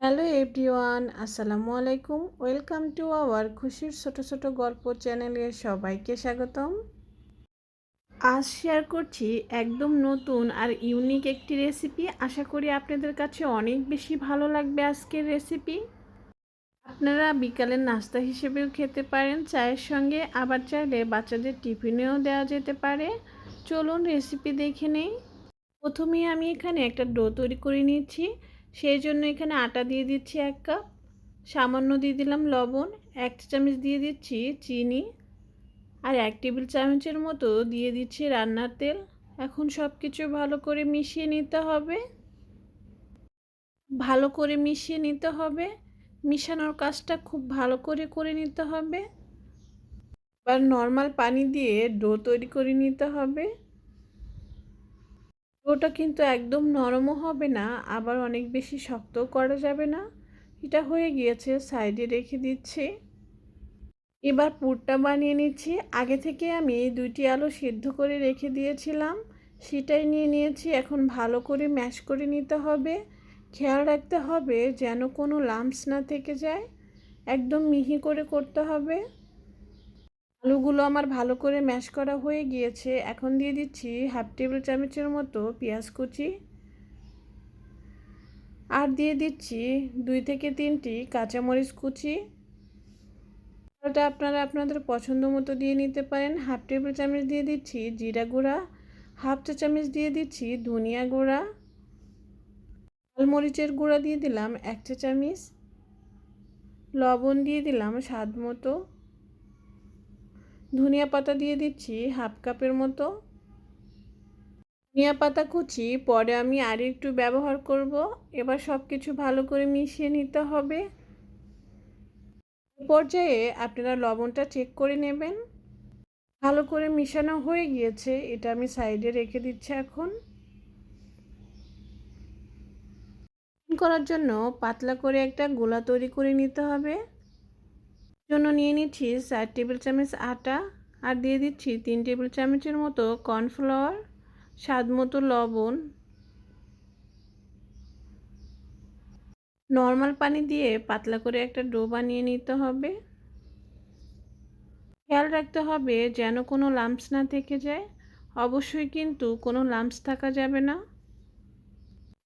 Hello everyone, আসসালামু আলাইকুম। Welcome to our খুশির ছোট ছোট গল্প চ্যানেলে সবাইকে স্বাগতম। আজ শেয়ার করছি একদম নতুন আর ইউনিক একটি রেসিপি। আশা করি আপনাদের কাছে অনেক বেশি ভালো লাগবে আজকের রেসিপি। আপনারা বিকালের নাস্তা হিসেবেও খেতে পারেন চায়ের সঙ্গে, আবার চাইলে বাচ্চাদের টিফিনেও দেওয়া যেতে পারে। চলুন রেসিপি দেখে নেই। প্রথমেই আমি এখানে একটা ডো তৈরি করে নিচ্ছি। সেই জন্য এখানে আটা দিয়ে দিচ্ছি 1 কাপ, সামান্য দিয়ে দিলাম লবণ, 1 চা চামচ দিয়ে দিচ্ছি চিনি, আর 1 টেবিল চামচের মতো দিয়ে দিচ্ছি রান্নার তেল। এখন সব কিছু ভালো করে মিশিয়ে নিতে হবে। ভালো করে মিশিয়ে নিতে হবে। মিশানোর কাজটা খুব ভালো করে করে নিতে হবে। এবার নর্মাল পানি দিয়ে ডো তৈরি করে নিতে হবে। ডোটা কিন্তু একদম নরমও হবে না, আবার অনেক বেশি শক্তও করা যাবে না। এটা হয়ে গিয়েছে, সাইডে রেখে দিচ্ছি। এবার পুরটা বানিয়ে নিচ্ছি। আগে থেকে আমি 2টি আলু সিদ্ধ করে রেখে দিয়েছিলাম, সেটাই নিয়ে নিয়েছি। এখন ভালো করে ম্যাশ করে নিতে হবে। খেয়াল রাখতে হবে যেন কোনো লাম্পস না থেকে যায়। একদম মিহি করে করতে হবে। আলুগুলো আমার ভালো করে ম্যাশ করা হয়ে গিয়েছে। এখন দিয়ে দিচ্ছি 1/2 টেবিল চামচের মতো পেঁয়াজ কুচি, আর দিয়ে দিচ্ছি 2 থেকে 3টি কাঁচামরিচ কুচি। এটা আপনারা আপনাদের পছন্দ মতো দিয়ে নিতে পারেন। 1/2 টেবিল চামচ দিয়ে দিচ্ছি জিরা গুঁড়া, 1/2 চা চামচ দিয়ে দিচ্ছি ধনিয়া গুঁড়া, লাল মরিচের গুঁড়া দিয়ে দিলাম 1 চা চামচ, লবণ দিয়ে দিলাম স্বাদ মতো, ধনিয়া পাতা দিয়ে দিচ্ছি 1/2 কাপের মতো। ধনিয়া পাতা কুচি পরে আমি আর একটু ব্যবহার করব। এবার সব কিছু ভালো করে মিশিয়ে নিতে হবে। পর্যায়ে আপনারা লবণটা চেক করে নেবেন। ভালো করে মিশানো হয়ে গিয়েছে, এটা আমি সাইডে রেখে দিচ্ছি। এখন করার জন্য পাতলা করে একটা গোলা তৈরি করে নিতে হবে। জন্য নিয়ে নিচ্ছি 4 টেবিল চামচ আটা, আর দিয়ে দিচ্ছি 3 টেবিল চামচের মতো কর্নফ্লাওয়ার, স্বাদ মতো লবণ। নর্মাল পানি দিয়ে পাতলা করে একটা ডো বানিয়ে নিতে হবে। খেয়াল রাখতে হবে যেন কোনো লাম্পস না থেকে যায়। অবশ্যই কিন্তু কোনো লাম্পস থাকা যাবে না।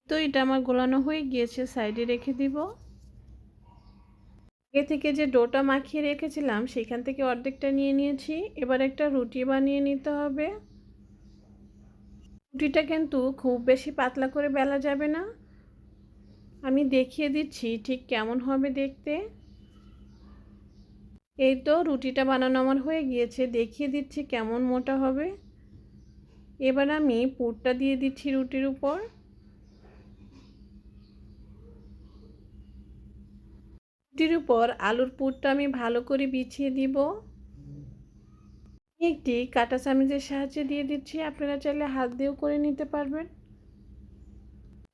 তো এটা আমার গোলানো হয়ে গিয়েছে, সাইডে রেখে দিব। আগে থেকে যে ডোটা মাখিয়ে রেখেছিলাম সেখান থেকে অর্ধেকটা নিয়ে নিয়েছি। এবার একটা রুটি বানিয়ে নিতে হবে। রুটিটা কিন্তু খুব বেশি পাতলা করে বেলা যাবে না। আমি দেখিয়ে দিচ্ছি ঠিক কেমন হবে দেখতে। এই তো রুটিটা বানানো আমার হয়ে গিয়েছে, দেখিয়ে দিচ্ছি কেমন মোটা হবে। এবার আমি পুরটা দিয়ে দিচ্ছি রুটির উপর। রুটির উপর আলুর পুরটা আমি ভালো করে বিছিয়ে দিব। একটি কাঁটা চামচের সাহায্যে দিয়ে দিচ্ছি, আপনারা চাইলে হাত দিয়েও করে নিতে পারবেন।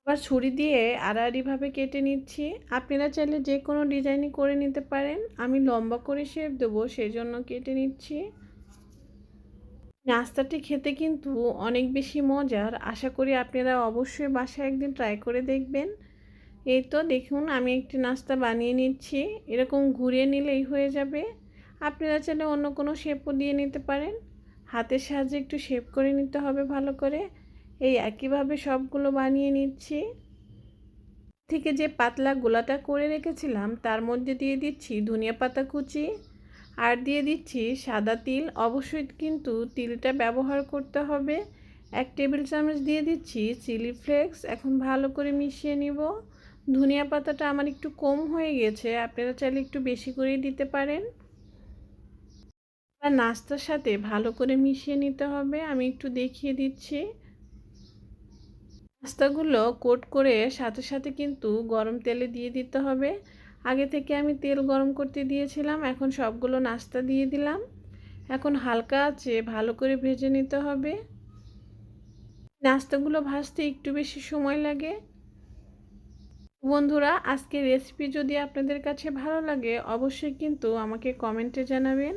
আবার ছুরি দিয়ে আড়াআড়িভাবে কেটে নিচ্ছি। আপনারা চাইলে যে কোনো ডিজাইনই করে নিতে পারেন। আমি লম্বা করে শেপ দেবো, সেই জন্য কেটে নিচ্ছি। নাস্তাটি খেতে কিন্তু অনেক বেশি মজার। আশা করি আপনারা অবশ্যই বাসায় একদিন ট্রাই করে দেখবেন। এই তো দেখুন, আমি একটি নাস্তা বানিয়ে নিচ্ছি। এরকম ঘুরিয়ে নিলেই হয়ে যাবে। আপনারা চাইলে অন্য কোনো শেপও দিয়ে নিতে পারেন। হাতের সাহায্যে একটু শেপ করে নিতে হবে ভালো করে। এই একইভাবে সবগুলো বানিয়ে নিচ্ছি। থেকে যে পাতলা গোলাটা করে রেখেছিলাম তার মধ্যে দিয়ে দিচ্ছি ধনিয়া পাতা কুচি, আর দিয়ে দিচ্ছি সাদা তিল। অবশ্যই কিন্তু তিলটা ব্যবহার করতে হবে। 1 টেবিল চামচ দিয়ে দিচ্ছি চিলি ফ্লেক্স। এখন ভালো করে মিশিয়ে নিব। ধনিয়া পাতাটা আমার একটু কম হয়ে গেছে, আপনারা চাইলে একটু বেশি করেই দিতে পারেন। আর নাস্তার সাথে ভালো করে মিশিয়ে নিতে হবে। আমি একটু দেখিয়ে দিচ্ছি। নাস্তাগুলো কোট করে সাথে সাথে কিন্তু গরম তেলে দিয়ে দিতে হবে। আগে থেকে আমি তেল গরম করতে দিয়েছিলাম। এখন সবগুলো নাস্তা দিয়ে দিলাম। এখন হালকা আঁচে ভালো করে ভেজে নিতে হবে। নাস্তাগুলো ভাজতে একটু বেশি সময় লাগে। বন্ধুরা, আজকের রেসিপি যদি আপনাদের কাছে ভালো লাগে অবশ্যই কিন্তু আমাকে কমেন্টে জানাবেন।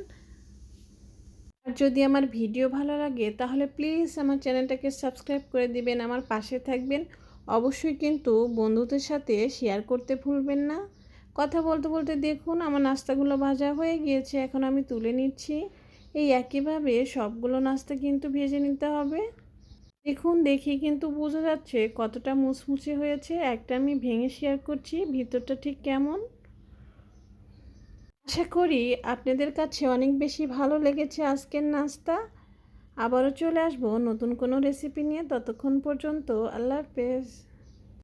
আর যদি আমার ভিডিও ভালো লাগে তাহলে প্লিজ আমার চ্যানেলটাকে সাবস্ক্রাইব করে দিবেন, আমার পাশে থাকবেন। অবশ্যই কিন্তু বন্ধুদের সাথে শেয়ার করতে ভুলবেন না। কথা বলতে বলতে দেখুন আমার নাস্তাগুলো ভাজা হয়ে গিয়েছে, এখন আমি তুলে নিচ্ছি। এই একইভাবে সবগুলো নাস্তা কিন্তু ভেজে নিতে হবে। দেখুন দেখি কিন্তু বোঝা যাচ্ছে কতটা মুচমুচে হয়েছে। একটা আমি ভেঙে শেয়ার করছি ভিতরটা ঠিক কেমন। আশা করি আপনাদের কাছে অনেক বেশি ভালো লেগেছে আজকের নাস্তা। আবারও চলে আসবো নতুন কোনো রেসিপি নিয়ে। ততক্ষণ পর্যন্ত আল্লাহ হাফেজ।